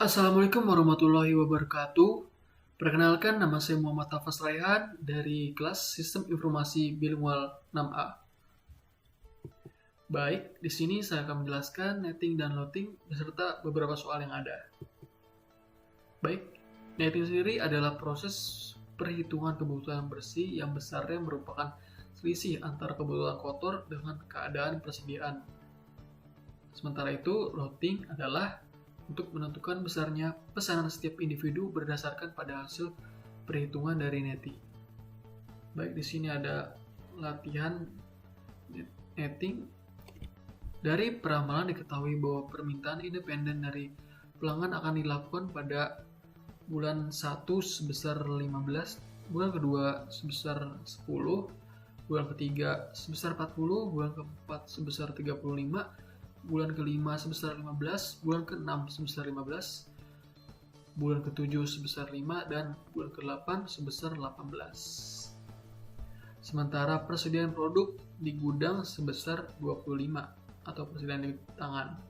Assalamualaikum warahmatullahi wabarakatuh. Perkenalkan, nama saya Muhammad Tafas Raihan dari kelas Sistem Informasi Bilingual 6A. Baik, di sini saya akan menjelaskan netting dan loading beserta beberapa soal yang ada. Baik, netting sendiri adalah proses perhitungan kebutuhan bersih yang besarnya merupakan selisih antara kebutuhan kotor dengan keadaan persediaan. Sementara itu, loading adalah untuk menentukan besarnya pesanan setiap individu berdasarkan pada hasil perhitungan dari netting. Baik, di sini ada latihan netting. Dari peramalan diketahui bahwa permintaan independen dari pelanggan akan dilakukan pada bulan 1 sebesar 15, bulan kedua sebesar 10, bulan ketiga sebesar 40, bulan keempat sebesar 35, bulan kelima sebesar 15, bulan ke-6 sebesar 15, bulan ke-7 sebesar 5, dan bulan ke-8 sebesar 18. Sementara persediaan produk di gudang sebesar 25 atau persediaan di tangan.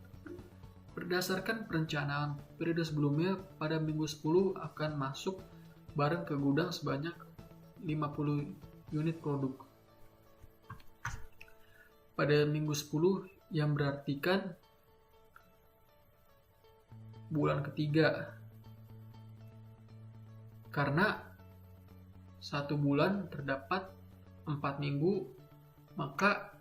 Berdasarkan perencanaan periode sebelumnya, pada minggu 10 akan masuk barang ke gudang sebanyak 50 unit produk. Pada minggu 10 yang berartikan bulan ketiga, karena satu bulan terdapat 4 minggu, maka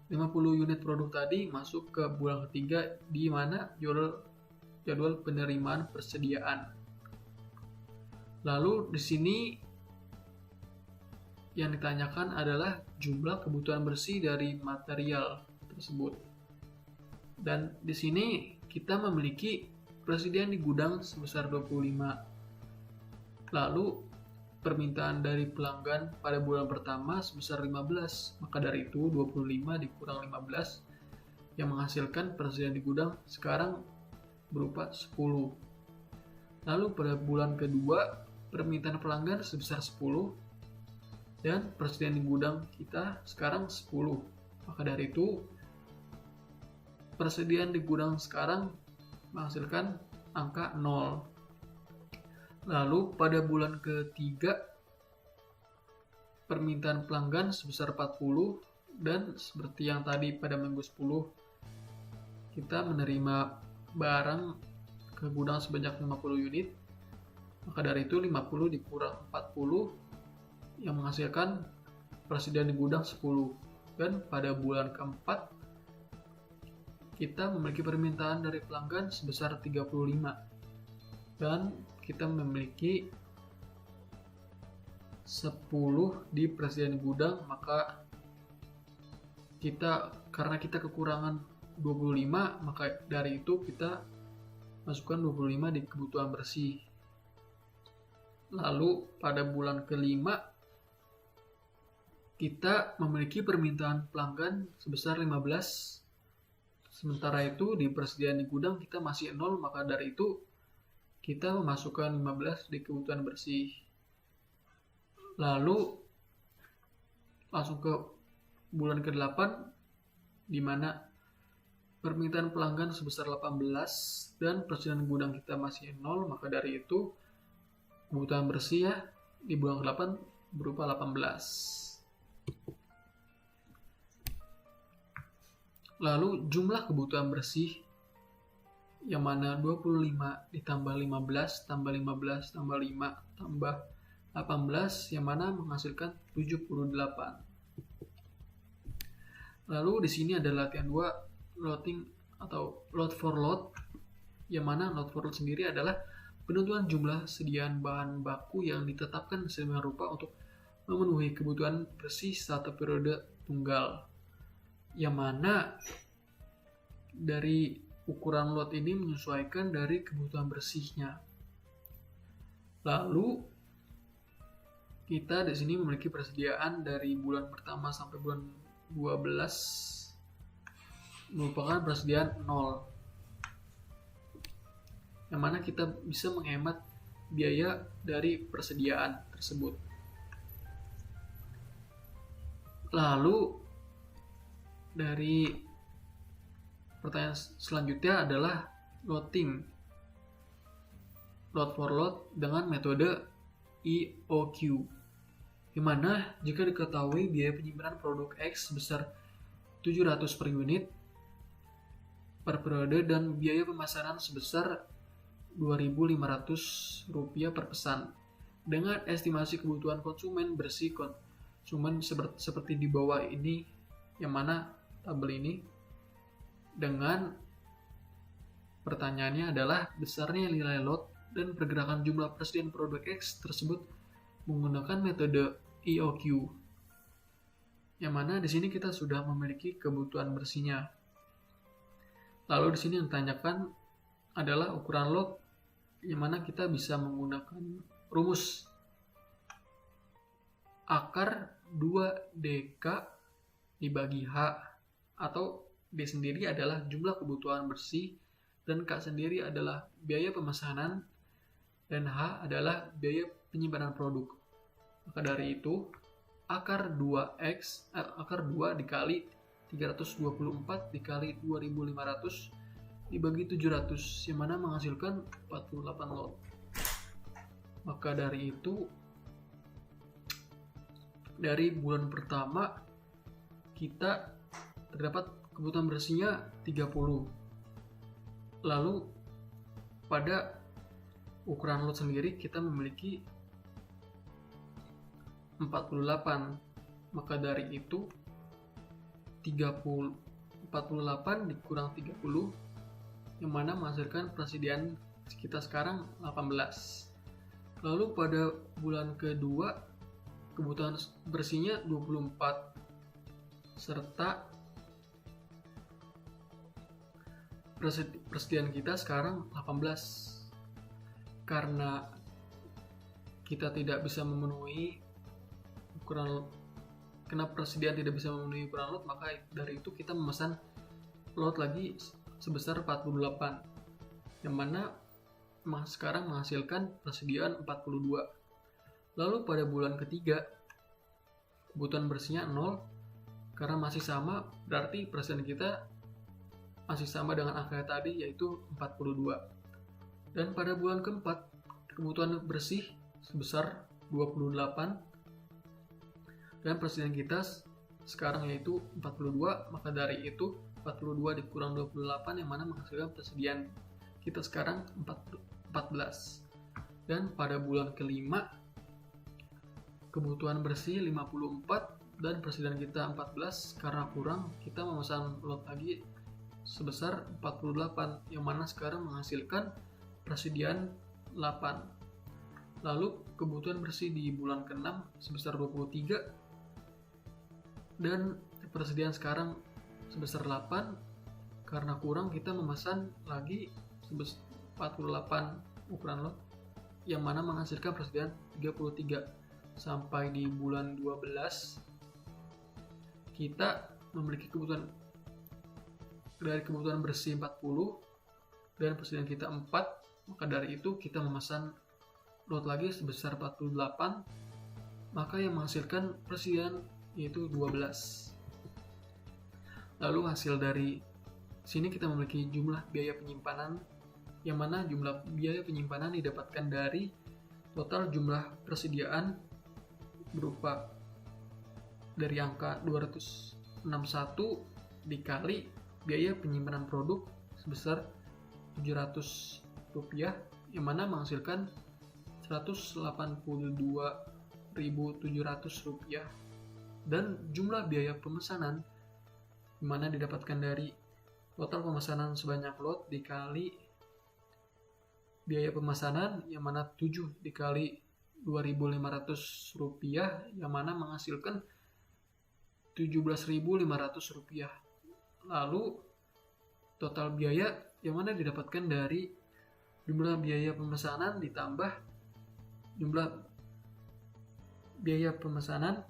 50 unit produk tadi masuk ke bulan ketiga di mana jadwal penerimaan persediaan. Lalu di sini yang ditanyakan adalah jumlah kebutuhan bersih dari material tersebut. Dan di sini kita memiliki persediaan di gudang sebesar 25. Lalu permintaan dari pelanggan pada bulan pertama sebesar 15. Maka dari itu 25 dikurang 15 yang menghasilkan persediaan di gudang sekarang berupa 10. Lalu pada bulan kedua permintaan pelanggan sebesar 10 dan persediaan di gudang kita sekarang 10. Maka dari itu persediaan di gudang sekarang menghasilkan angka 0. Lalu pada bulan ketiga permintaan pelanggan sebesar 40 dan seperti yang tadi pada minggu 10 kita menerima barang ke gudang sebanyak 50 unit. Maka dari itu 50 dikurang 40 yang menghasilkan persediaan di gudang 10. Dan pada bulan keempat kita memiliki permintaan dari pelanggan sebesar 35 dan kita memiliki 10 di persediaan gudang, maka karena kita kekurangan 25, maka dari itu kita masukkan 25 di kebutuhan bersih. Lalu pada bulan kelima kita memiliki permintaan pelanggan sebesar 15. Sementara itu di persediaan di gudang kita masih 0, maka dari itu kita memasukkan 15 di kebutuhan bersih. Lalu langsung ke bulan ke-8 di mana permintaan pelanggan sebesar 18 dan persediaan gudang kita masih 0, maka dari itu kebutuhan bersih ya di bulan ke-8 berupa 18. Lalu jumlah kebutuhan bersih yang mana 25 ditambah 15 tambah 15 tambah 5 tambah 18 yang mana menghasilkan 78. Lalu di sini ada latihan 2 loading atau load for load, yang mana load for load sendiri adalah penentuan jumlah sediaan bahan baku yang ditetapkan sedemikian rupa untuk memenuhi kebutuhan bersih satu periode tunggal, yang mana dari ukuran lot ini menyesuaikan dari kebutuhan bersihnya. Lalu kita di sini memiliki persediaan dari bulan pertama sampai bulan 12 merupakan persediaan 0. Yang mana kita bisa menghemat biaya dari persediaan tersebut. Lalu dari pertanyaan selanjutnya adalah loading. load for load dengan metode EOQ, di mana jika diketahui biaya penyimpanan produk X sebesar 700 per unit per periode dan biaya pemasaran sebesar Rp2.500 per pesan, dengan estimasi kebutuhan konsumen bersih konsumen seperti di bawah ini, yang mana tabel ini, dengan pertanyaannya adalah besarnya nilai lot dan pergerakan jumlah persediaan produk X tersebut menggunakan metode EOQ, yang mana di sini kita sudah memiliki kebutuhan bersihnya. Lalu di sini yang ditanyakan adalah ukuran lot, yang mana kita bisa menggunakan rumus akar 2DK dibagi H, atau D sendiri adalah jumlah kebutuhan bersih dan K sendiri adalah biaya pemesanan dan H adalah biaya penyimpanan produk. Maka dari itu akar 2 dikali 324 dikali 2.500 dibagi 700, yang mana menghasilkan 48 lot. Maka dari itu, dari bulan pertama kita terdapat kebutuhan bersihnya 30. Lalu pada ukuran lot sendiri kita memiliki 48. Maka dari itu 48 dikurang 30, yang mana menghasilkan persediaan kita sekarang 18. Lalu pada bulan kedua kebutuhan bersihnya 24 serta persediaan kita sekarang 18. Karena kita tidak bisa memenuhi ukuran lot, karena persediaan tidak bisa memenuhi ukuran lot, maka dari itu kita memesan lot lagi sebesar 48, yang mana sekarang menghasilkan persediaan 42. Lalu pada bulan ketiga kebutuhan bersihnya 0, karena masih sama, berarti persediaan kita masih sama dengan angka tadi, yaitu 42. Dan pada bulan keempat kebutuhan bersih sebesar 28 dan persediaan kita sekarang yaitu 42. Maka dari itu 42 dikurang 28, yang mana menghasilkan persediaan kita sekarang 14. Dan pada bulan kelima kebutuhan bersih 54 dan persediaan kita 14, karena kurang kita memesan lot lagi sebesar 48, yang mana sekarang menghasilkan persediaan 8. Lalu kebutuhan bersih di bulan ke-6 sebesar 23 dan persediaan sekarang sebesar 8, karena kurang kita memesan lagi sebesar 48 ukuran lot, yang mana menghasilkan persediaan 33. Sampai di bulan 12 kita memiliki kebutuhan dari kebutuhan bersih 40 dan persediaan kita 4, maka dari itu kita memesan lot lagi sebesar 48, maka yang menghasilkan persediaan yaitu 12. Lalu hasil dari sini kita memiliki jumlah biaya penyimpanan, yang mana jumlah biaya penyimpanan didapatkan dari total jumlah persediaan berupa dari angka 261 dikali biaya penyimpanan produk sebesar Rp700, yang mana menghasilkan Rp182.700, dan jumlah biaya pemesanan di mana didapatkan dari total pemesanan sebanyak lot dikali biaya pemesanan, yang mana 7 dikali Rp2.500, yang mana menghasilkan Rp17.500. Lalu total biaya yang mana didapatkan dari jumlah biaya pemesanan ditambah jumlah biaya pemesanan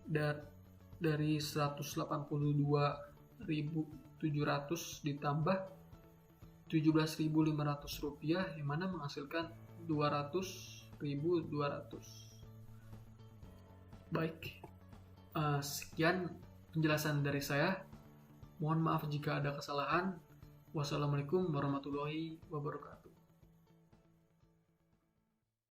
dari 182.700 ditambah Rp17.500, yang mana menghasilkan Rp200.200. Baik, sekian penjelasan dari saya. Mohon maaf jika ada kesalahan. Wassalamualaikum warahmatullahi wabarakatuh.